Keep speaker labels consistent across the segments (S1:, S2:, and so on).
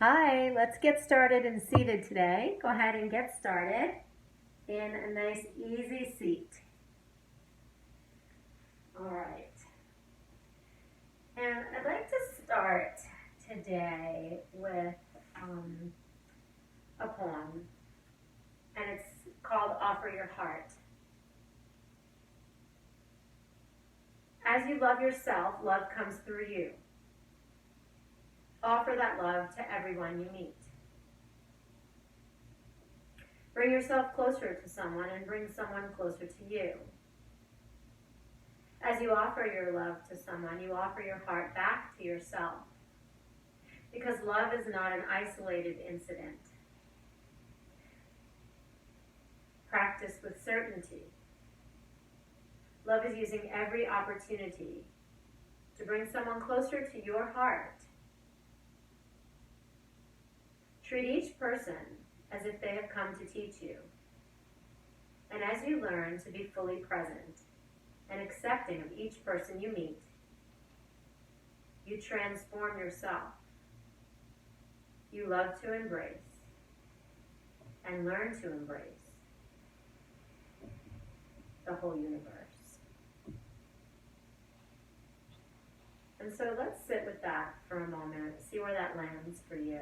S1: Hi, let's get started and seated today. Go ahead and get started in a nice easy seat. All right. And I'd like to start today with a poem, and it's called Offer Your Heart. As you love yourself, love comes through you. Offer that love to everyone you meet. Bring yourself closer to someone and bring someone closer to you. As you offer your love to someone, you offer your heart back to yourself. Because love is not an isolated incident. Practice with certainty. Love is using every opportunity to bring someone closer to your heart. Treat each person as if they have come to teach you. And as you learn to be fully present and accepting of each person you meet, you transform yourself. You love to embrace and learn to embrace the whole universe. And so let's sit with that for a moment, see where that lands for you.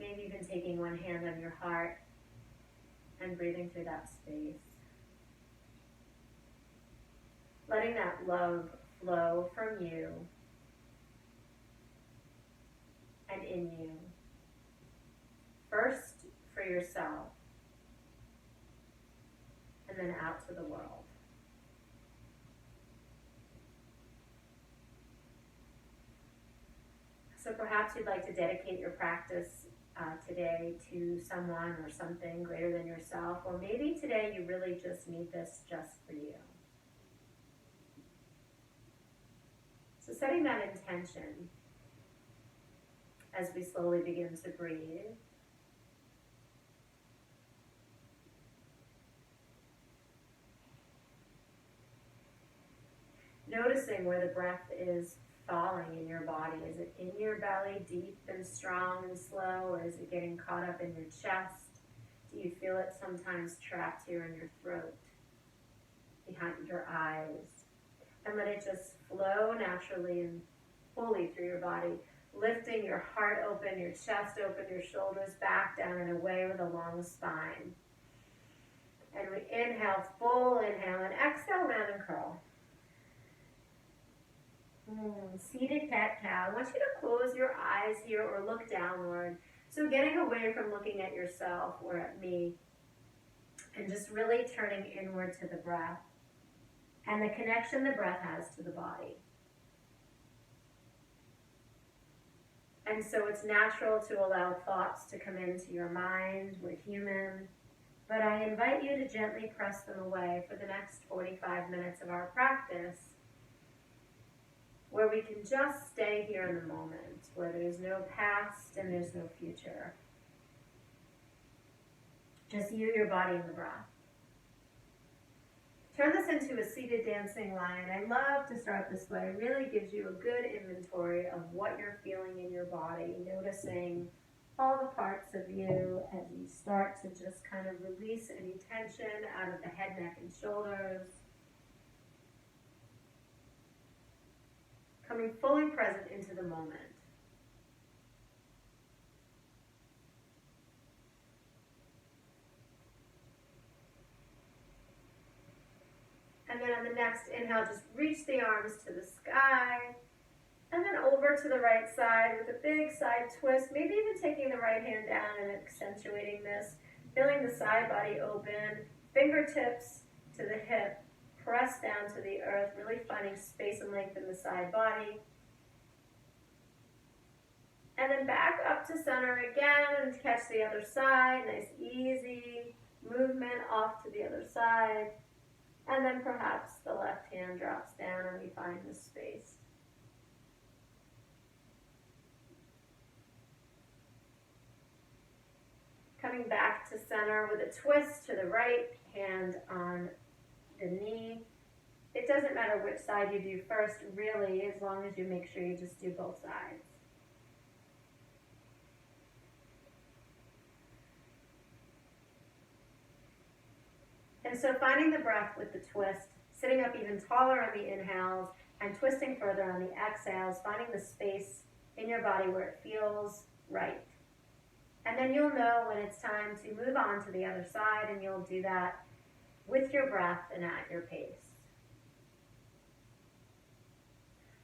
S1: Maybe even taking one hand on your heart and breathing through that space. Letting that love flow from you and in you. First for yourself, and then out to the world. So perhaps you'd like to dedicate your practice today to someone or something greater than yourself, or maybe today you really just need this just for you. So setting that intention as we slowly begin to breathe. Noticing where the breath is falling in your body. Is it in your belly, deep and strong and slow, or is it getting caught up in your chest? Do you feel it sometimes trapped here in your throat, behind your eyes? And let it just flow naturally and fully through your body, lifting your heart open, your chest open, your shoulders back, down and away with a long spine. And we inhale, full inhale, and exhale, round and curl. Seated cat-cow. I want you to close your eyes here or look downward. So getting away from looking at yourself or at me and just really turning inward to the breath and the connection the breath has to the body. And so it's natural to allow thoughts to come into your mind. We're human. But I invite you to gently press them away for the next 45 minutes of our practice, where we can just stay here in the moment, where there's no past and there's no future. Just you, your body, and the breath. Turn this into a seated dancing line. I love to start this way. It really gives you a good inventory of what you're feeling in your body, noticing all the parts of you as you start to just kind of release any tension out of the head, neck, and shoulders. Coming fully present into the moment. And then on the next inhale, just reach the arms to the sky. And then over to the right side with a big side twist, maybe even taking the right hand down and accentuating this. Feeling the side body open, fingertips to the hip, press down to the earth, really finding space and length in the side body. And then back up to center again and catch the other side. Nice easy movement off to the other side. And then perhaps the left hand drops down and we find the space. Coming back to center with a twist to the right, hand on the knee. It doesn't matter which side you do first, really, as long as you make sure you just do both sides. And so finding the breath with the twist, sitting up even taller on the inhales and twisting further on the exhales, finding the space in your body where it feels right. And then you'll know when it's time to move on to the other side, and you'll do that with your breath and at your pace.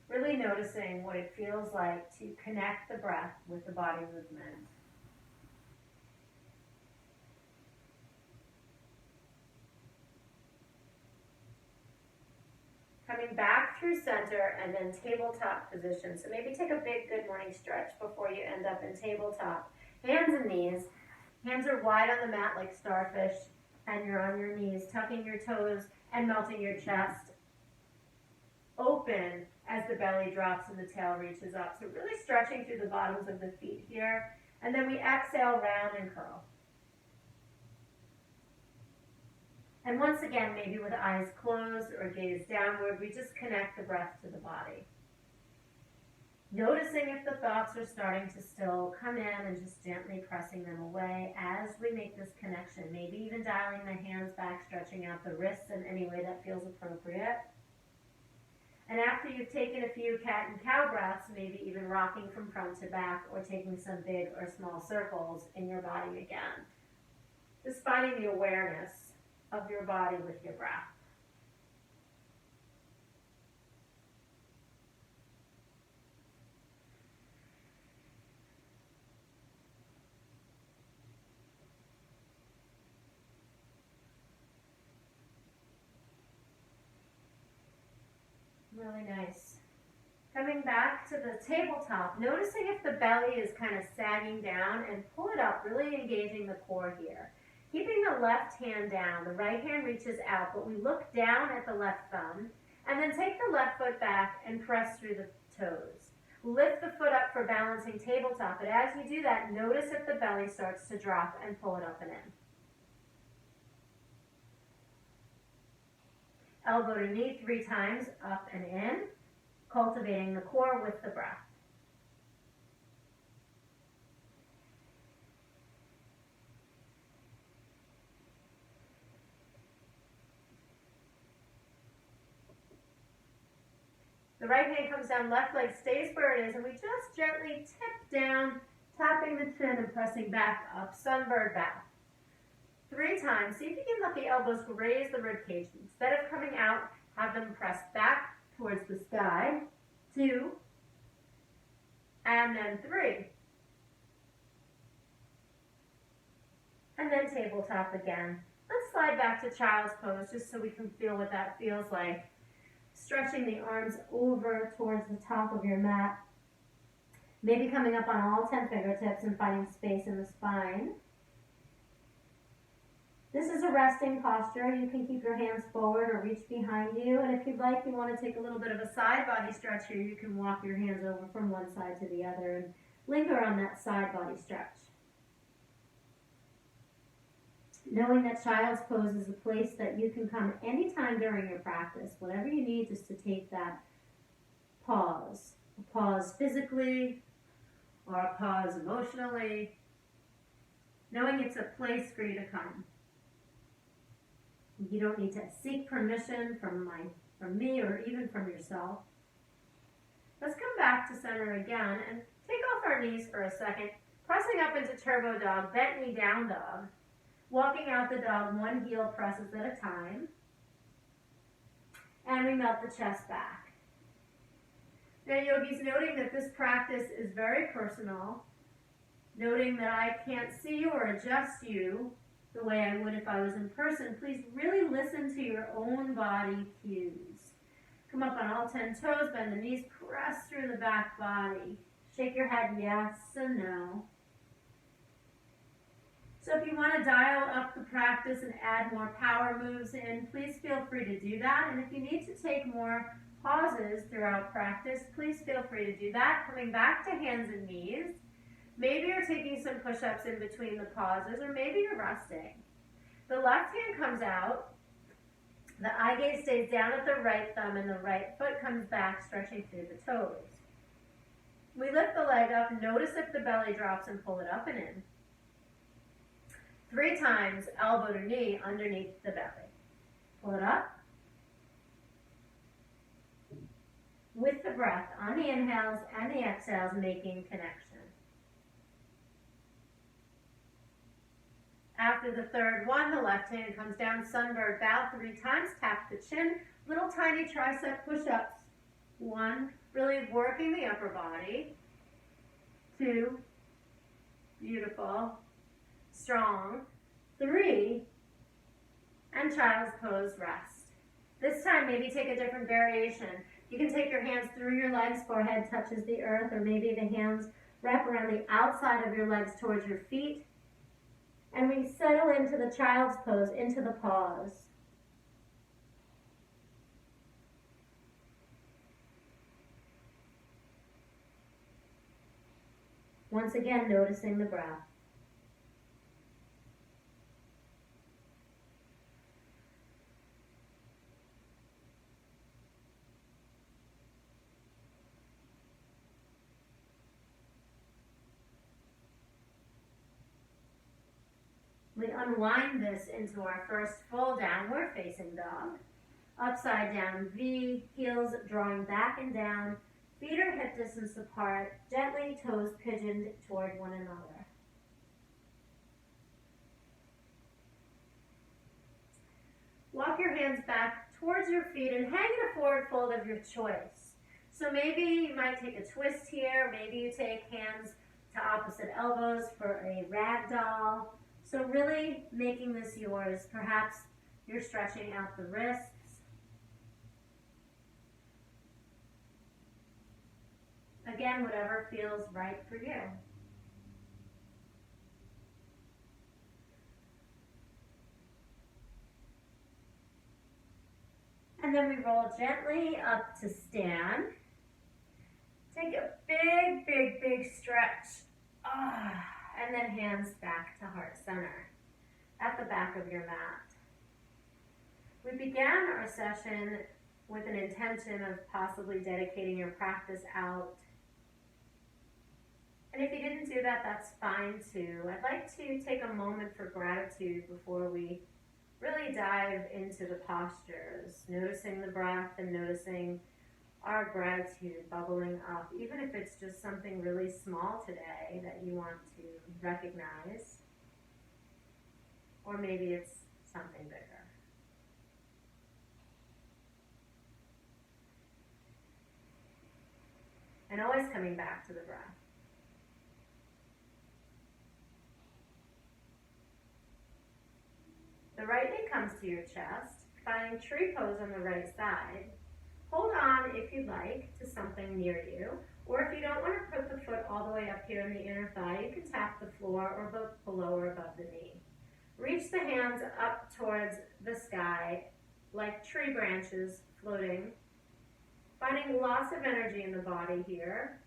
S1: Really noticing what it feels like to connect the breath with the body movement. Coming back through center and then tabletop position. So maybe take a big good morning stretch before you end up in tabletop. Hands and knees. Hands are wide on the mat like starfish, and you're on your knees, tucking your toes and melting your chest open as the belly drops and the tail reaches up. So really stretching through the bottoms of the feet here. And then we exhale, round and curl. And once again, maybe with eyes closed or gaze downward, we just connect the breath to the body. Noticing if the thoughts are starting to still come in and just gently pressing them away as we make this connection. Maybe even dialing the hands back, stretching out the wrists in any way that feels appropriate. And after you've taken a few cat and cow breaths, maybe even rocking from front to back or taking some big or small circles in your body again. Just finding the awareness of your body with your breath. Really nice. Coming back to the tabletop, noticing if the belly is kind of sagging down, and pull it up, really engaging the core here. Keeping the left hand down, the right hand reaches out, but we look down at the left thumb, and then take the left foot back and press through the toes. Lift the foot up for balancing tabletop, but as you do that, notice if the belly starts to drop and pull it up and in. Elbow to knee 3 times, up and in, cultivating the core with the breath. The right hand comes down, left leg stays where it is, and we just gently tip down, tapping the chin and pressing back up, sunbird back. 3 times. See if you can let the elbows raise the rib cage. Instead of coming out, have them press back towards the sky. 2, and then 3. And then tabletop again. Let's slide back to child's pose just so we can feel what that feels like. Stretching the arms over towards the top of your mat. Maybe coming up on all 10 fingertips and finding space in the spine. This is a resting posture. You can keep your hands forward or reach behind you. And if you'd like, you want to take a little bit of a side body stretch here, you can walk your hands over from one side to the other and linger on that side body stretch. Knowing that child's pose is a place that you can come anytime during your practice, whatever you need just to take that pause. A pause physically or a pause emotionally. Knowing it's a place for you to come. You don't need to seek permission from me or even from yourself. Let's come back to center again and take off our knees for a second. Pressing up into turbo dog, bent knee down dog. Walking out the dog, one heel presses at a time. And we melt the chest back. Now yogis, noting that this practice is very personal, noting that I can't see you or adjust you the way I would if I was in person, please really listen to your own body cues. Come up on all 10 toes, bend the knees, press through the back body. Shake your head yes and no. So if you want to dial up the practice and add more power moves in, please feel free to do that. And if you need to take more pauses throughout practice, please feel free to do that. Coming back to hands and knees. Maybe you're taking some push-ups in between the pauses, or maybe you're resting. The left hand comes out, The eye gaze stays down at the right thumb and the right foot comes back, stretching through the toes. We lift the leg up, notice if the belly drops and pull it up and in. 3 times, elbow to knee underneath the belly. Pull it up. With the breath on the inhales and the exhales, making connection. After the third one, the left hand comes down, sunbird bow 3 times, tap the chin, little tiny tricep push-ups. 1, really working the upper body. 2, beautiful, strong. 3, and child's pose, rest. This time, maybe take a different variation. You can take your hands through your legs, forehead touches the earth, or maybe the hands wrap around the outside of your legs towards your feet. And we settle into the child's pose, into the pause. Once again, noticing the breath. We unwind this into our first full downward facing dog. Upside down V, heels drawing back and down, feet are hip distance apart, gently toes pigeoned toward one another. Walk your hands back towards your feet and hang in a forward fold of your choice. So maybe you might take a twist here, maybe you take hands to opposite elbows for a rag doll. So really making this yours. Perhaps you're stretching out the wrists. Again, whatever feels right for you. And then we roll gently up to stand. Take a big, big, big stretch. And then hands back to heart center at the back of your mat. We began our session with an intention of possibly dedicating your practice out. And if you didn't do that, that's fine too. I'd like to take a moment for gratitude before we really dive into the postures, noticing the breath and noticing our gratitude bubbling up, even if it's just something really small today that you want to recognize, or maybe it's something bigger. And always coming back to the breath. The right knee comes to your chest, finding tree pose on the right side. Hold on, if you'd like, to something near you, or if you don't want to put the foot all the way up here in the inner thigh, you can tap the floor or both below or above the knee. Reach the hands up towards the sky like tree branches floating, finding lots of energy in the body here.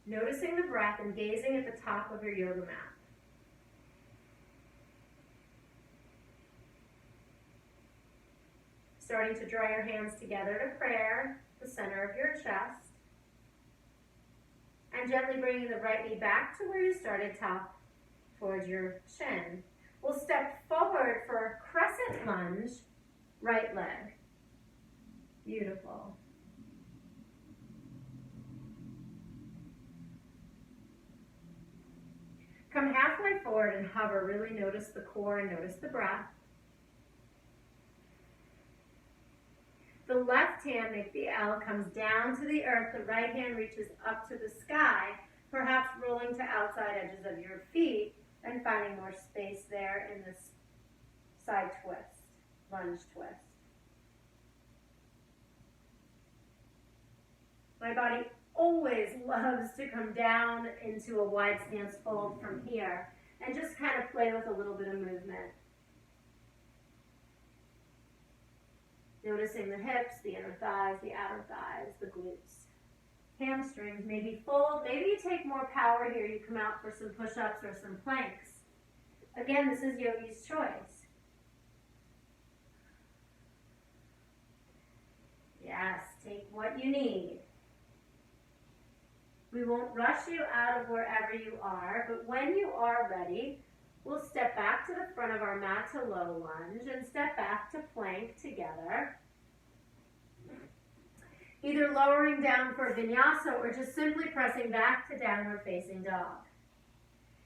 S1: Noticing the breath and gazing at the top of your yoga mat. Starting to draw your hands together to prayer, the center of your chest. And gently bringing the right knee back to where you started, top towards your shin. We'll step forward for a crescent lunge, right leg. Beautiful. Come halfway forward and hover. Really notice the core and notice the breath. The left hand, make the L, comes down to the earth. The right hand reaches up to the sky, perhaps rolling to outside edges of your feet and finding more space there in this side twist, lunge twist. My body always loves to come down into a wide stance fold from here and just kind of play with a little bit of movement. Noticing the hips, the inner thighs, the outer thighs, the glutes. hamstrings. Maybe fold. Maybe you take more power here. You come out for some push-ups or some planks. Again, this is yogi's choice. Yes, take what you need. We won't rush you out of wherever you are, but when you are ready, we'll step back to the front of our mat to low lunge and step back to plank together. Either lowering down for vinyasa or just simply pressing back to downward facing dog.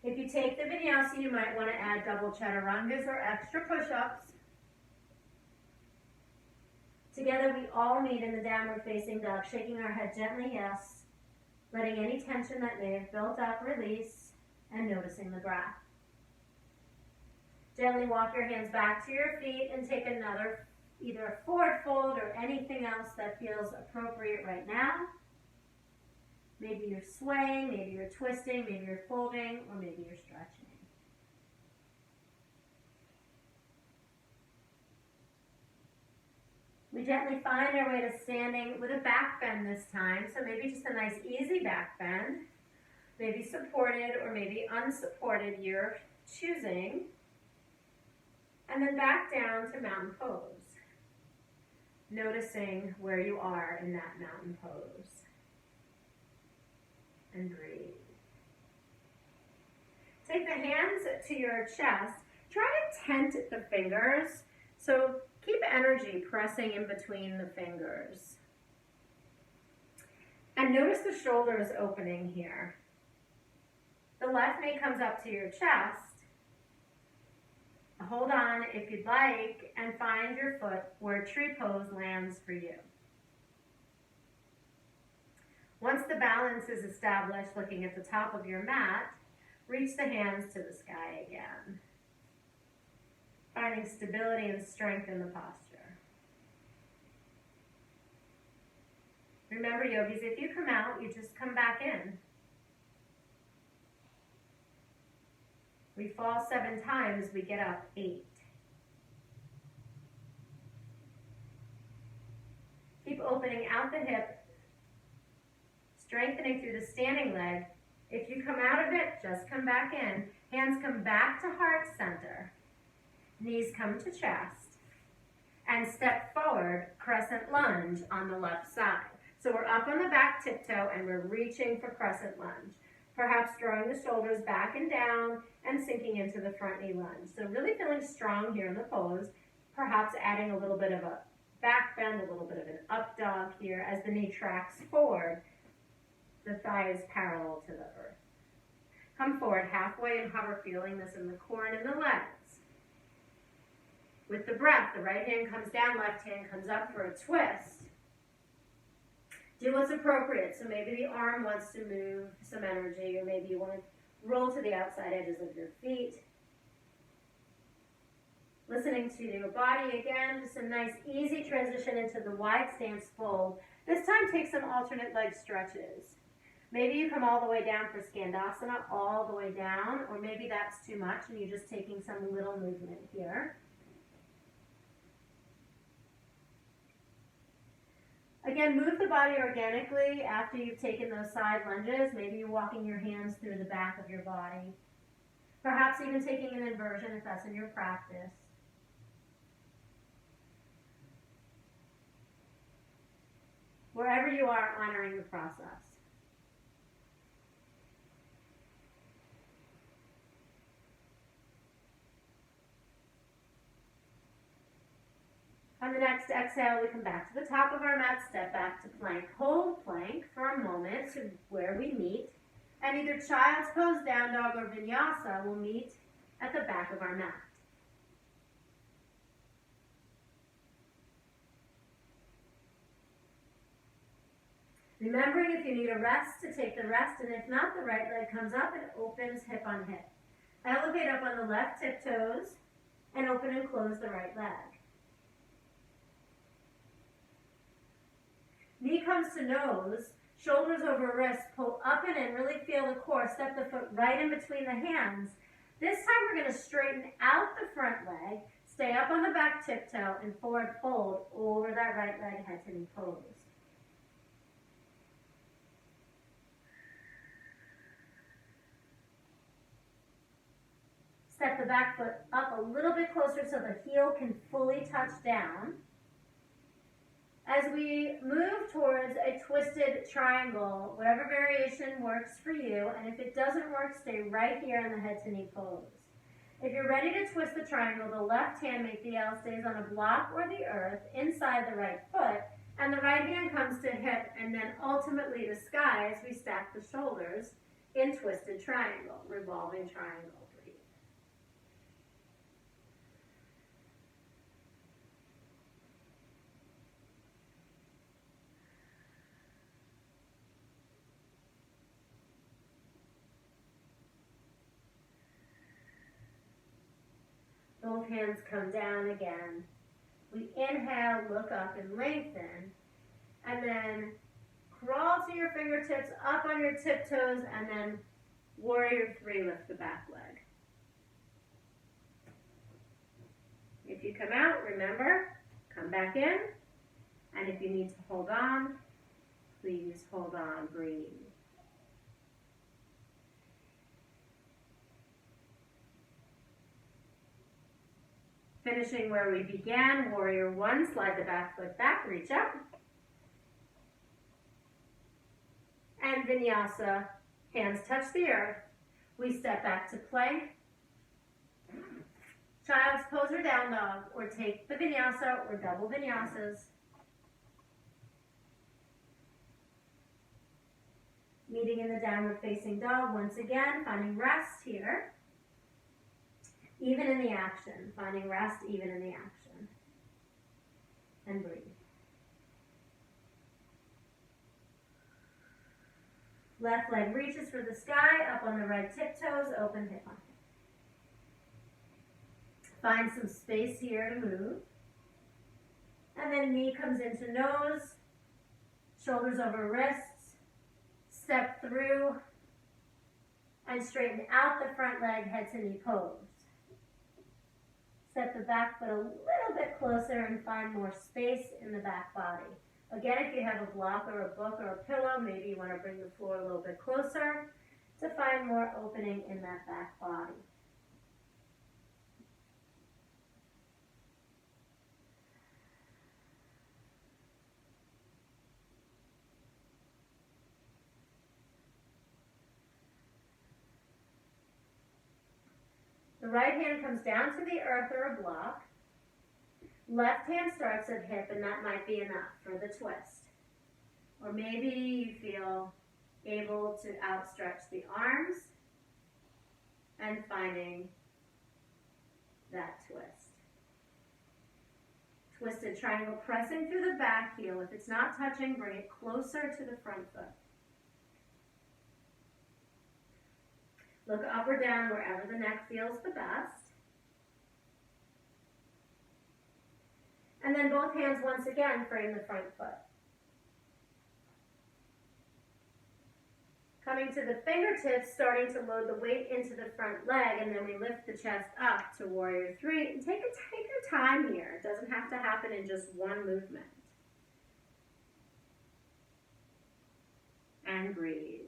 S1: If you take the vinyasa, you might want to add double chaturangas or extra push-ups. Together we all meet in the downward facing dog, shaking our head gently, yes. Letting any tension that may have built up release and noticing the breath. Gently walk your hands back to your feet and take another, either a forward fold or anything else that feels appropriate right now. Maybe you're swaying, maybe you're twisting, maybe you're folding, or maybe you're stretching. We gently find our way to standing with a back bend this time. So maybe just a nice easy back bend. Maybe supported or maybe unsupported, you're choosing. And then back down to mountain pose. Noticing where you are in that mountain pose. And breathe. Take the hands to your chest. Try to tent the fingers. So keep energy pressing in between the fingers. And notice the shoulders opening here. The left knee comes up to your chest. Hold on if you'd like and find your foot where tree pose lands for you. Once the balance is established, looking at the top of your mat, reach the hands to the sky again. Finding stability and strength in the posture. Remember, yogis, if you come out, you just come back in. We fall 7 times, we get up 8. Keep opening out the hip, strengthening through the standing leg. If you come out of it, just come back in. Hands come back to heart center. Knees come to chest. And step forward, crescent lunge on the left side. So we're up on the back tiptoe and we're reaching for crescent lunge. Perhaps drawing the shoulders back and down and sinking into the front knee lunge. So really feeling strong here in the pose. Perhaps adding a little bit of a back bend, a little bit of an up dog here as the knee tracks forward. The thigh is parallel to the earth. Come forward halfway and hover, feeling this in the core and in the legs. With the breath, the right hand comes down, left hand comes up for a twist. Do what's appropriate. So maybe the arm wants to move some energy, or maybe you want to roll to the outside edges of your feet. Listening to your body again, just a nice easy transition into the wide stance fold. This time take some alternate leg stretches. Maybe you come all the way down for Skandasana, all the way down, or maybe that's too much and you're just taking some little movement here. Again, move the body organically after you've taken those side lunges. Maybe you're walking your hands through the back of your body. Perhaps even taking an inversion if that's in your practice. Wherever you are, honoring the process. On the next exhale, we come back to the top of our mat, step back to plank. Hold plank for a moment to where we meet. And either child's pose, down dog, or vinyasa will meet at the back of our mat. Remembering if you need a rest, to take the rest, and if not, the right leg comes up and opens hip on hip. Elevate up on the left tiptoes and open and close the right leg. Knee comes to nose, shoulders over wrist, pull up and in, really feel the core, step the foot right in between the hands. This time we're going to straighten out the front leg, stay up on the back tiptoe, and forward fold over that right leg, head to knee pose. step the back foot up a little bit closer so the heel can fully touch down. As we move towards a twisted triangle, whatever variation works for you, and if it doesn't work, stay right here in the head to knee pose. If you're ready to twist the triangle, the left hand, make the L, stays on a block or the earth inside the right foot, and the right hand comes to hip and then ultimately to sky as we stack the shoulders in twisted triangle, revolving triangle. Breathe. Both hands come down again. We inhale, look up and lengthen, and then crawl to your fingertips, up on your tiptoes, and then warrior three, lift the back leg. If you come out, remember, come back in, and if you need to hold on, please hold on, breathe. Finishing where we began, warrior one, slide the back foot back, reach up. And vinyasa, hands touch the earth. We step back to plank. Child's pose or down dog, or take the vinyasa or double vinyasas. Meeting in the downward facing dog once again, finding rest here. Even in the action, finding rest even in the action. And breathe. Left leg reaches for the sky, up on the right tiptoes, open hip on hip. Find some space here to move. And then knee comes into nose, shoulders over wrists, step through, and straighten out the front leg, head to knee pose. Step the back foot a little bit closer and find more space in the back body. Again, if you have a block or a book or a pillow, maybe you want to bring the floor a little bit closer to find more opening in that back body. The right hand comes down to the earth or a block. Left hand starts at hip, and that might be enough for the twist. Or maybe you feel able to outstretch the arms and finding that twist. Twisted triangle, pressing through the back heel. If it's not touching, bring it closer to the front foot. Look up or down wherever the neck feels the best. And then both hands once again frame the front foot. Coming to the fingertips, starting to load the weight into the front leg, and then we lift the chest up to warrior three. And take your time here. It doesn't have to happen in just one movement. And breathe.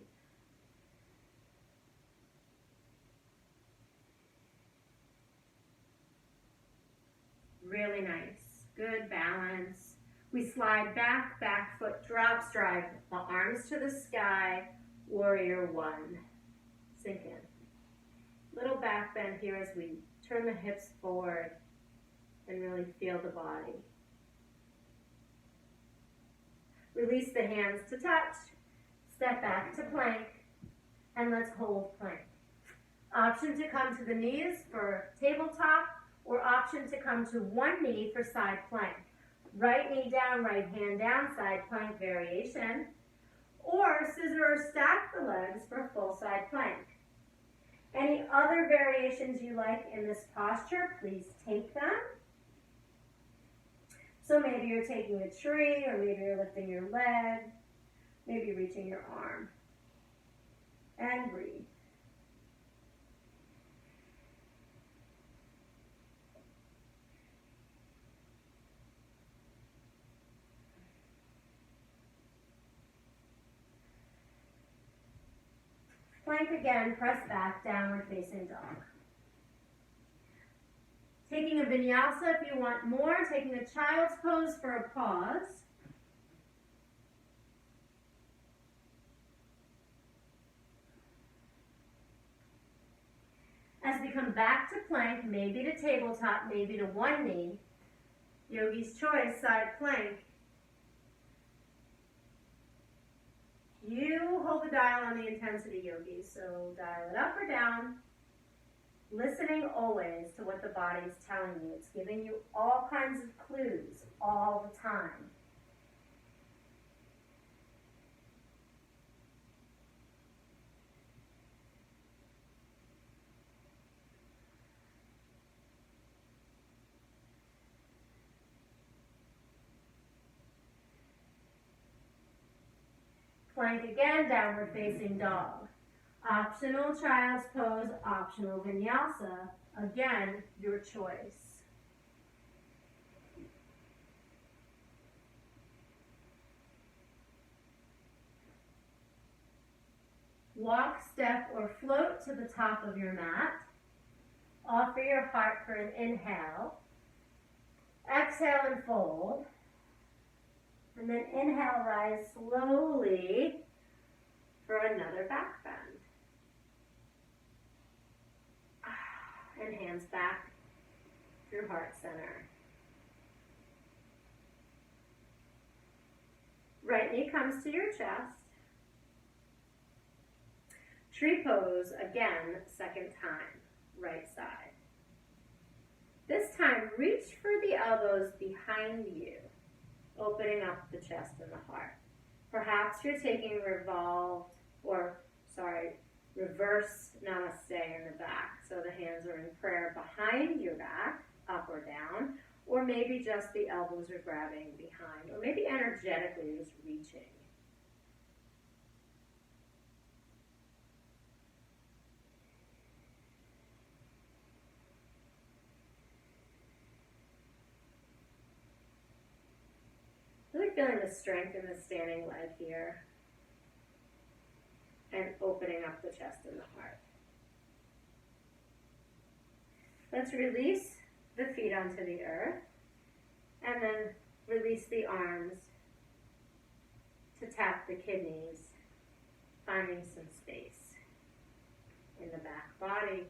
S1: Really nice. Good balance. We slide back, back foot drops, drive the arms to the sky, warrior one. Sink in. Little back bend here as we turn the hips forward and really feel the body. Release the hands to touch, step back to plank, and let's hold plank. Option to come to the knees for tabletop, or option to come to one knee for side plank. Right knee down, right hand down, side plank variation. Or scissor or stack the legs for full side plank. Any other variations you like in this posture, please take them. So maybe you're taking a tree, or maybe you're lifting your leg, maybe reaching your arm. And breathe. Plank again, press back, downward facing dog. Taking a vinyasa if you want more, taking a child's pose for a pause. As we come back to plank, maybe to tabletop, maybe to one knee, yogi's choice, side plank. You hold the dial on the intensity, yogis, so dial it up or down. Listening always to what the body is telling you. It's giving you all kinds of clues all the time. Plank again, downward facing dog. Optional child's pose, optional vinyasa. Again, your choice. Walk, step, or float to the top of your mat. Offer your heart for an inhale. Exhale and fold. And then inhale, rise slowly for another back bend. And hands back through heart center. Right knee comes to your chest. Tree pose again, second time, right side. This time, reach for the elbows behind you, opening up the chest and the heart. Perhaps you're taking reverse namaste in the back. So the hands are in prayer behind your back, up or down, or maybe just the elbows are grabbing behind, or maybe energetically just reaching. Really feeling the strength in the standing leg here. And opening up the chest and the heart. Let's release the feet onto the earth. And then release the arms to tap the kidneys, finding some space in the back body.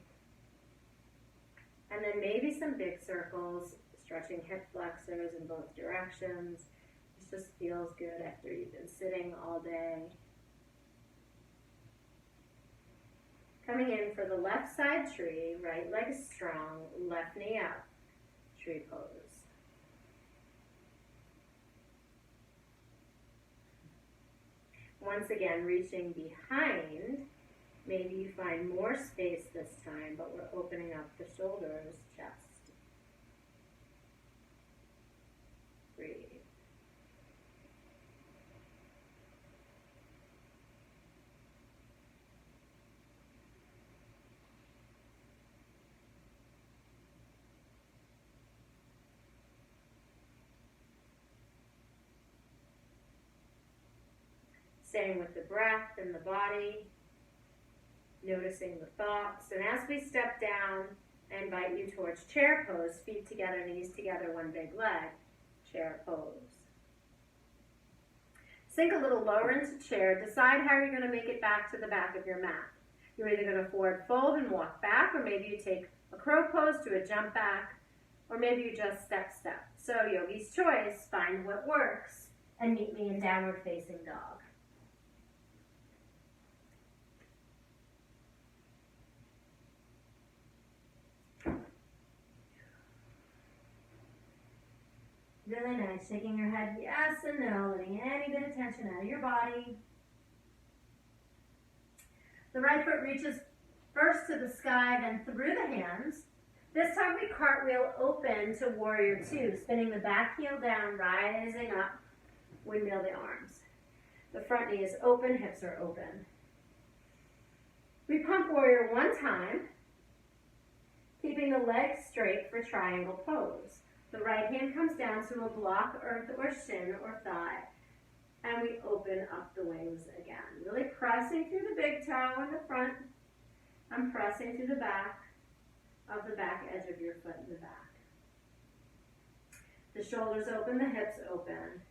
S1: And then maybe some big circles, stretching hip flexors in both directions. This just feels good after you've been sitting all day. Coming in for the left side tree, right leg is strong, left knee up, tree pose. Once again, reaching behind. Maybe you find more space this time, but we're opening up the shoulders, chest. Breathe. Staying with the breath and the body, noticing the thoughts. And as we step down, I invite you towards chair pose, feet together, knees together, one big leg, chair pose. Sink a little lower into chair. Decide how you're going to make it back to the back of your mat. You're either going to forward fold and walk back, or maybe you take a crow pose to a jump back, or maybe you just step. So yogi's choice, find what works, and meet me in downward facing dog. Really nice, shaking your head yes and no, letting any bit of tension out of your body. The right foot reaches first to the sky, then through the hands. This time we cartwheel open to warrior two, spinning the back heel down, rising up, windmill the arms. The front knee is open, hips are open. We pump warrior one time, keeping the legs straight for triangle pose. The right hand comes down to a block, earth, or shin, or thigh, and we open up the wings again. Really pressing through the big toe in the front. I'm pressing through the back of the back edge of your foot in the back. The shoulders open, the hips open.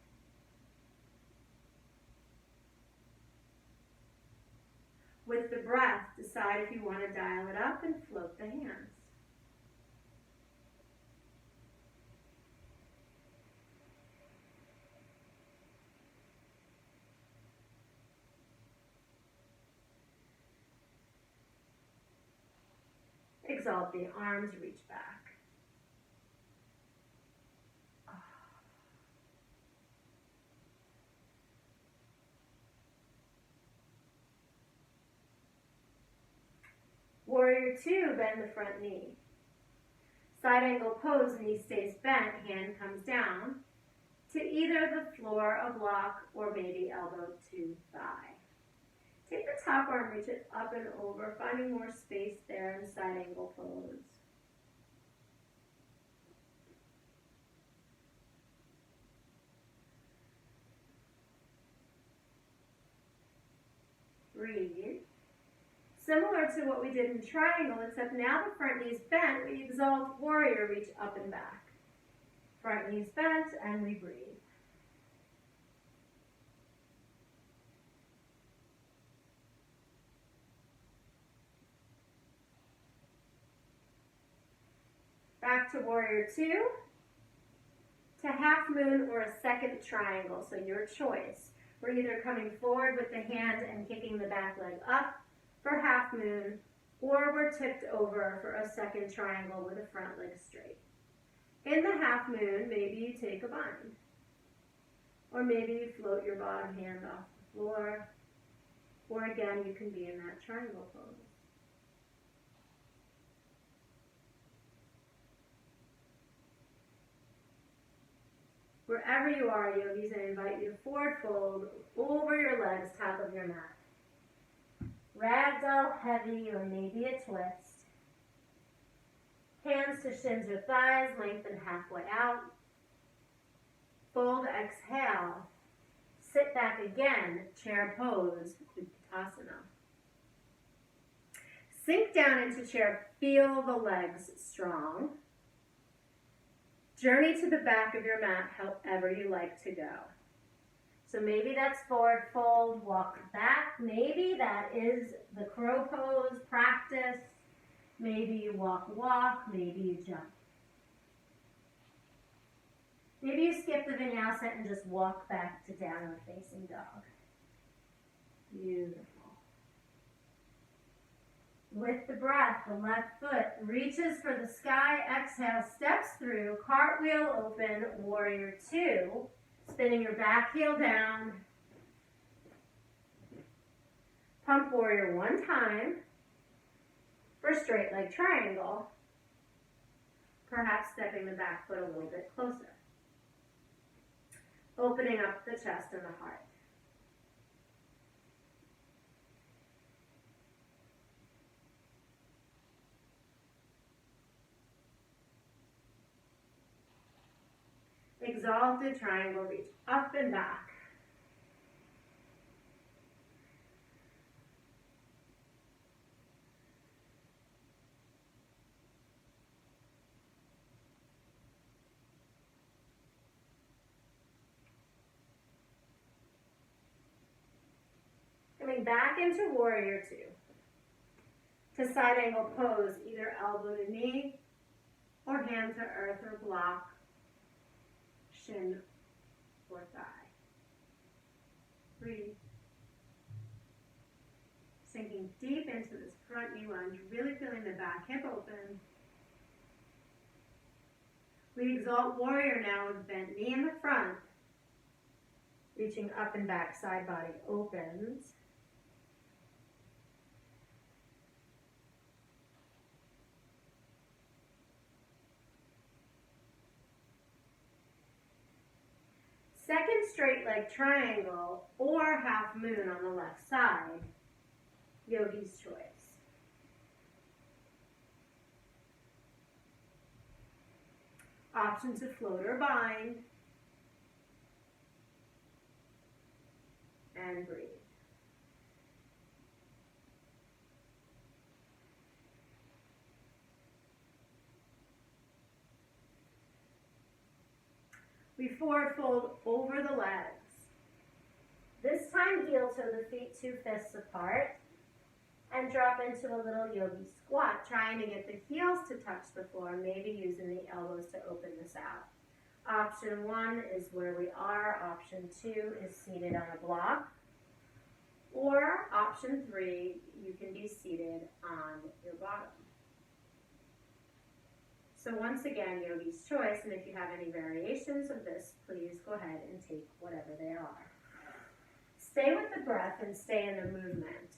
S1: With the breath, decide if you want to dial it up and float the hands. Exalt the arms, reach back. Warrior two, bend the front knee. Side angle pose, knee stays bent, hand comes down to either the floor, a block, or maybe elbow to thigh. Take the top arm, reach it up and over, finding more space there in side angle pose. Breathe. Similar to what we did in triangle, except now the front knee is bent, we exalt warrior, reach up and back. Front knees bent, and we breathe. Back to warrior two, to half moon or a second triangle, so your choice. We're either coming forward with the hand and kicking the back leg up for half moon, or we're tipped over for a second triangle with the front leg straight. In the half moon, maybe you take a bind, or maybe you float your bottom hand off the floor, or again, you can be in that triangle pose. Wherever you are, yogis, I invite you to forward fold over your legs, top of your mat. Ragdoll heavy or maybe a twist. Hands to shins or thighs, lengthen halfway out. Fold, exhale. Sit back again, chair pose, Utkatasana. Sink down into chair, feel the legs strong. Journey to the back of your mat however you like to go. So maybe that's forward fold, walk back. Maybe that is the crow pose, practice. Maybe you walk, maybe you jump. Maybe you skip the vinyasa and just walk back to downward facing dog. Beautiful. With the breath, the left foot reaches for the sky, exhale, steps through, cartwheel open, warrior two, spinning your back heel down. Pump warrior one time for straight leg triangle, perhaps stepping the back foot a little bit closer. Opening up the chest and the heart. Exalted triangle, reach up and back. Coming back into warrior two. To side angle pose, either elbow to knee or hand to earth or block. Shin or thigh. Breathe. Sinking deep into this front knee lunge, really feeling the back hip open. We exalt warrior now with bent knee in the front, reaching up and back, side body opens. Second straight leg triangle or half moon on the left side, yogi's choice. Option to float or bind. And breathe. We forward fold over the legs. This time, heel toe the feet 2 fists apart and drop into a little yogi squat, trying to get the heels to touch the floor, maybe using the elbows to open this out. Option 1 is where we are. Option 2 is seated on a block. Or option 3, you can be seated on your bottom. So once again, yogi's choice, and if you have any variations of this, please go ahead and take whatever they are. Stay with the breath and stay in the movement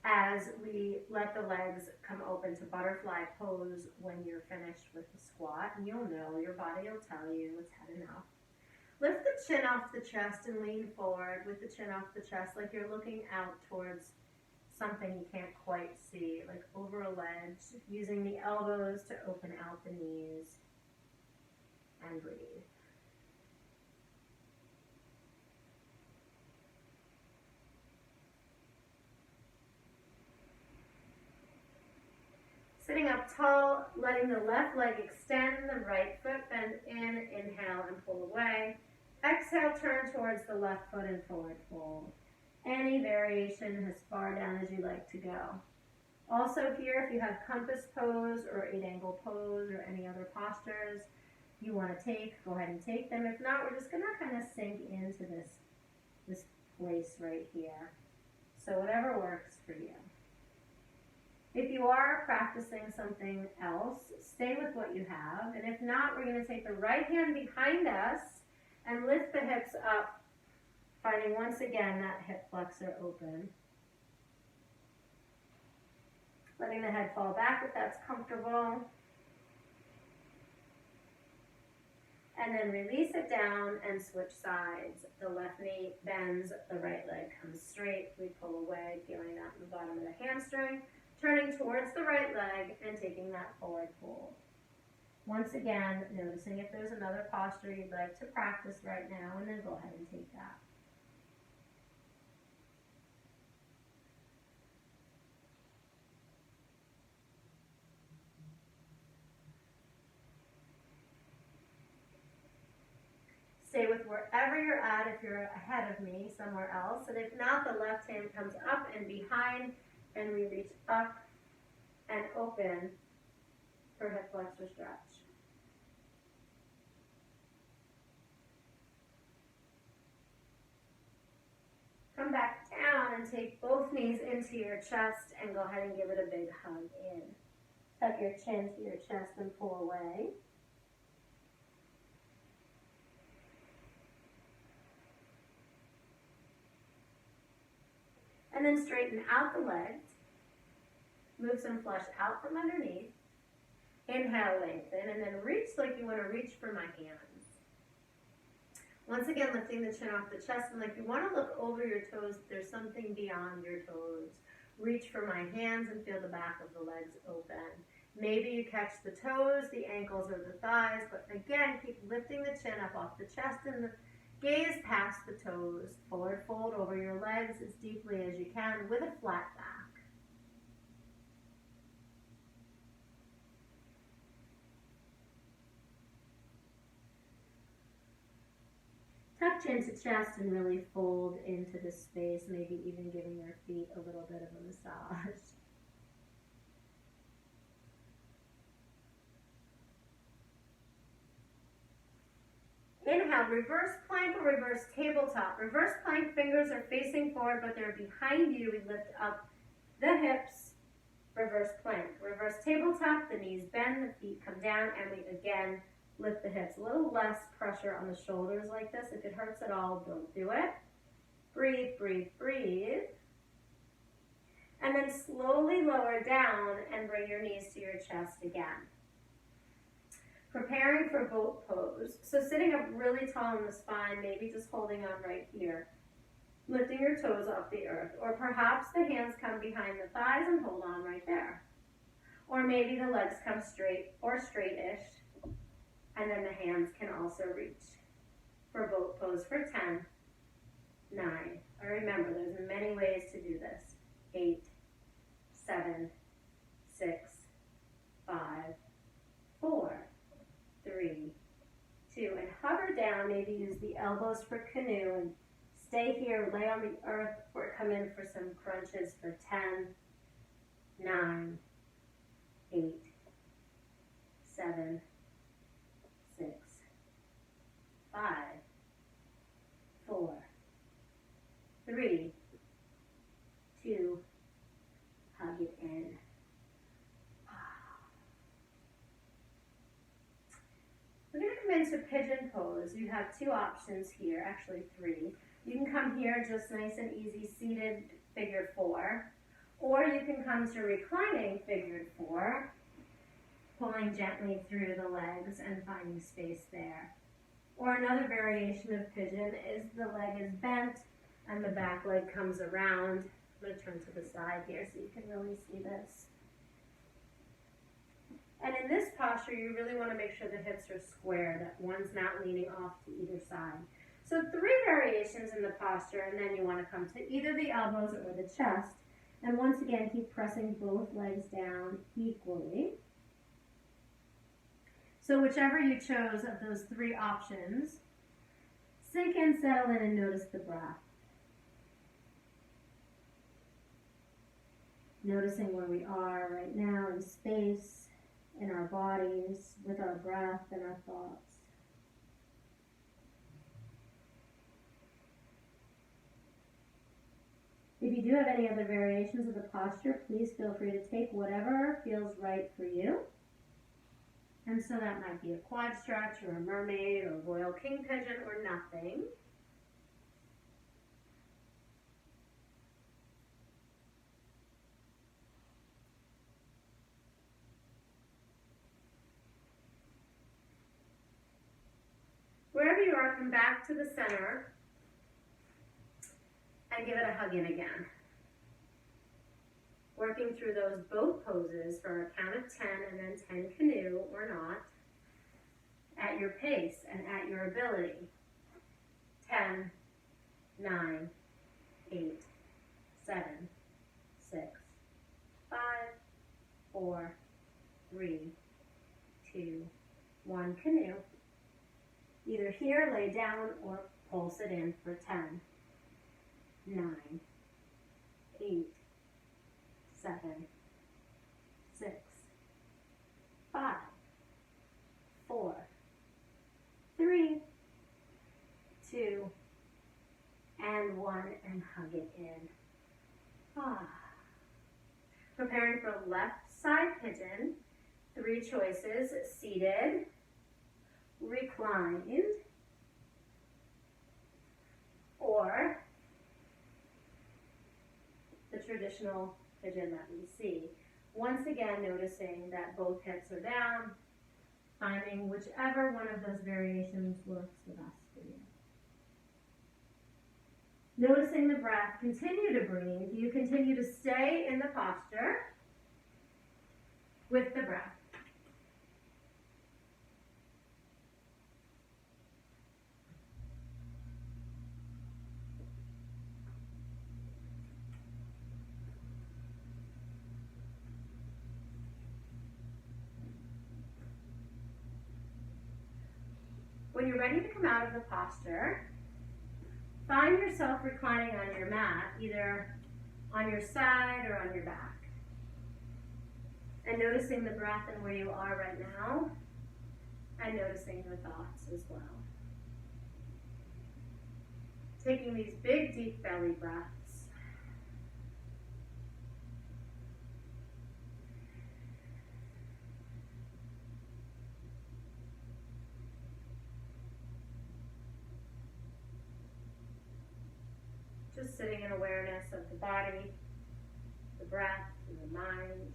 S1: as we let the legs come open to butterfly pose when you're finished with the squat, and you'll know, your body will tell you it's had enough. Lift the chin off the chest and lean forward with the chin off the chest like you're looking out towards something you can't quite see, like over a ledge, using the elbows to open out the knees, and breathe. Sitting up tall, letting the left leg extend, the right foot bend in, inhale and pull away. Exhale, turn towards the left foot and forward fold. Any variation as far down as you like to go. Also here, if you have compass pose or 8-angle pose or any other postures you want to take, go ahead and take them. If not, we're just going to kind of sink into this place right here. So whatever works for you. If you are practicing something else, stay with what you have. And if not, we're going to take the right hand behind us and lift the hips up, finding once again that hip flexor open. Letting the head fall back if that's comfortable. And then release it down and switch sides. The left knee bends, the right leg comes straight. We pull away, feeling that in the bottom of the hamstring. Turning towards the right leg and taking that forward fold. Once again, noticing if there's another posture you'd like to practice right now, and then go ahead and take that. Stay with wherever you're at. If you're ahead of me, somewhere else. And if not, the left hand comes up and behind, and we reach up and open for hip flexor stretch. Come back down and take both knees into your chest and go ahead and give it a big hug in. Tuck your chin to your chest and pull away. And then straighten out the legs. Move some flesh out from underneath. Inhale, lengthen, and then reach like you want to reach for my hands. Once again, lifting the chin off the chest, and like you want to look over your toes, there's something beyond your toes. Reach for my hands and feel the back of the legs open. Maybe you catch the toes, the ankles, or the thighs, but again, keep lifting the chin up off the chest and the gaze past the toes. Forward fold over your legs as deeply as you can with a flat back. Tuck chin to chest and really fold into the space, maybe even giving your feet a little bit of a massage. Inhale, reverse plank or reverse tabletop. Reverse plank, fingers are facing forward, but they're behind you. We lift up the hips, reverse plank. Reverse tabletop, the knees bend, the feet come down, and we again lift the hips. A little less pressure on the shoulders like this. If it hurts at all, don't do it. Breathe, breathe, breathe. And then slowly lower down and bring your knees to your chest again. Preparing for boat pose. So sitting up really tall in the spine, maybe just holding on right here. Lifting your toes off the earth. Or perhaps the hands come behind the thighs and hold on right there. Or maybe the legs come straight or straight-ish. And then the hands can also reach for boat pose for 10, 9. Or remember, there's many ways to do this. 8, 7, 6, 5, 4, 3, down, maybe use the elbows for canoe and stay here, lay on the earth, or come in for some crunches for 10, 9, 8, 7, 6, 5, 4, 3, 2, hug it in. We're going to come into pigeon pose. You have two options here, actually three. You can come here just nice and easy, seated figure 4, or you can come to reclining figure 4, pulling gently through the legs and finding space there. Or another variation of pigeon is the leg is bent and the back leg comes around. I'm going to turn to the side here so you can really see this. And in this posture, you really want to make sure the hips are square, that one's not leaning off to either side. So 3 variations in the posture, and then you want to come to either the elbows or the chest. And once again, keep pressing both legs down equally. So whichever you chose of those 3 options, sink in, settle in, and notice the breath. Noticing where we are right now in space, in our bodies, with our breath and our thoughts. If you do have any other variations of the posture, please feel free to take whatever feels right for you. And so that might be a quad stretch or a mermaid or royal king pigeon or nothing. Wherever you are, come back to the center and give it a hug in again. Working through those both poses for a count of 10 and then 10 canoe or not, at your pace and at your ability. 10, 9, 8, 7, 6, 5, 4, 3, 2, 1, canoe. Either here, lay down, or pulse it in for 10, 9, 8, 7, 6, 5, 4, 3, 2, and 1, and hug it in. Preparing for left side pigeon. 3 choices: seated, reclined, or the traditional pigeon that we see. Once again, noticing that both hips are down, finding whichever one of those variations works the best for you. Noticing the breath, continue to breathe. You continue to stay in the posture with the breath. When you're ready to come out of the posture, find yourself reclining on your mat, either on your side or on your back. And noticing the breath and where you are right now, and noticing your thoughts as well. Taking these big, deep belly breaths. Just sitting in awareness of the body, the breath, and the mind.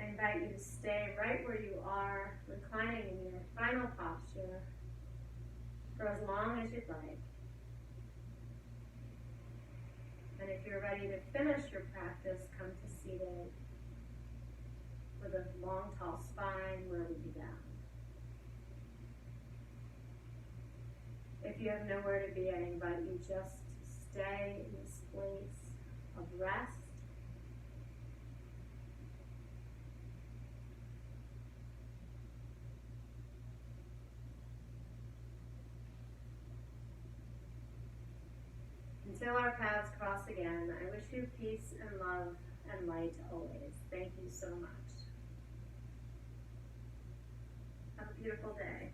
S1: I invite you to stay right where you are, reclining in your final posture for as long as you'd like. And if you're ready to finish your practice, come to seated with a long, tall spine where we began. If you have nowhere to be, I invite you just to stay in this place of rest. Until our paths cross again, I wish you peace and love and light always. Thank you so much. Have a beautiful day.